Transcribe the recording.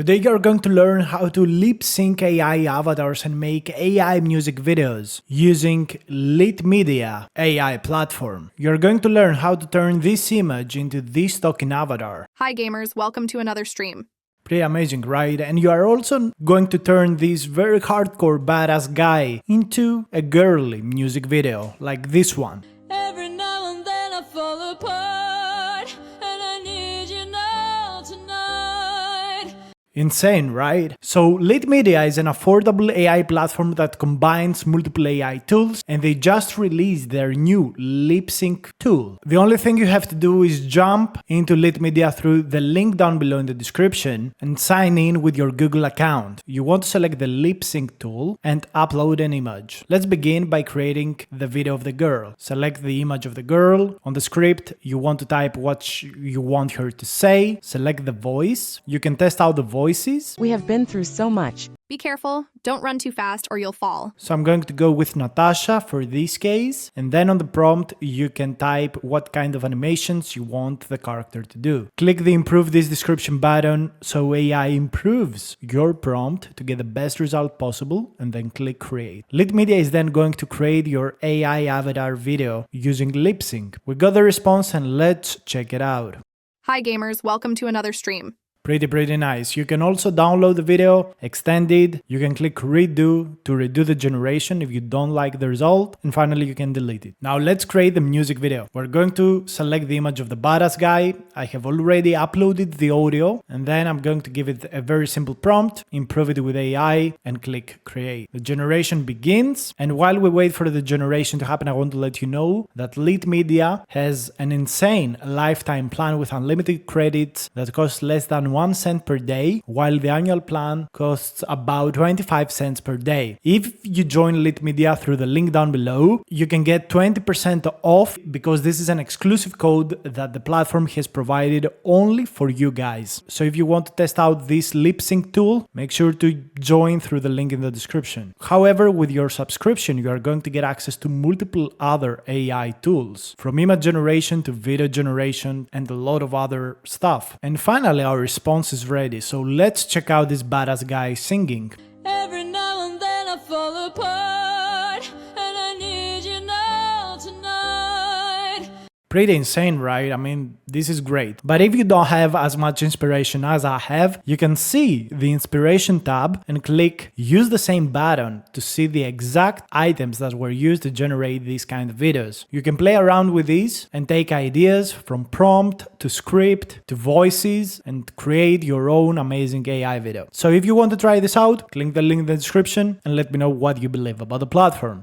Today you're going to learn how to lip sync AI avatars and make AI music videos using LitMedia AI platform. You're going to learn how to turn this image into this token avatar. Hi gamers, welcome to another stream. Pretty amazing, right? And you are also going to turn this very hardcore badass guy into a girly music video, like this one. Every now and then I fall apart, and I need you now tonight. Insane, right? So LitMedia is an affordable AI platform that combines multiple AI tools, and they just released their new lip sync tool. The only thing you have to do is jump into LitMedia through the link down below in the description and sign in with your Google account. You want to select the lip sync tool and upload an image. Let's begin by creating the video of the girl. Select the image of the girl. On the script, you want to type what you want her to say. Select the voice. You can test out the voices. We have been through so much. Be careful, don't run too fast or you'll fall. So I'm going to go with Natasha for this case, and then on the prompt you can type what kind of animations you want the character to do. Click the improve this description button so AI improves your prompt to get the best result possible, and then click create. LitMedia is then going to create your AI avatar video using lip sync. We got the response and let's check it out. Hi gamers, welcome to another stream. Pretty nice. You can also download the video, extend it, you can click redo to redo the generation if you don't like the result, and finally you can delete it. Now let's create the music video. We're going to select the image of the badass guy. I have already uploaded the audio, and then I'm going to give it a very simple prompt, improve it with AI, and click create. The generation begins, and while we wait for the generation to happen, I want to let you know that LitMedia has an insane lifetime plan with unlimited credits that costs less than 1 cent per day, while the annual plan costs about 25 cents per day. If you join LitMedia through the link down below, you can get 20% off because this is an exclusive code that the platform has provided only for you guys. So if you want to test out this lip sync tool, make sure to join through the link in the description. However, with your subscription, you are going to get access to multiple other AI tools, from image generation to video generation and a lot of other stuff. And finally, our response is ready, so let's check out this badass guy singing. Every now and then I fall apart, and I need you now tonight. Pretty insane, right? I mean, this is great. But if you don't have as much inspiration as I have, you can see the inspiration tab and click use the same button to see the exact items that were used to generate these kind of videos. You can play around with these and take ideas from prompt to script to voices and create your own amazing AI video. So if you want to try this out, click the link in the description and let me know what you believe about the platform.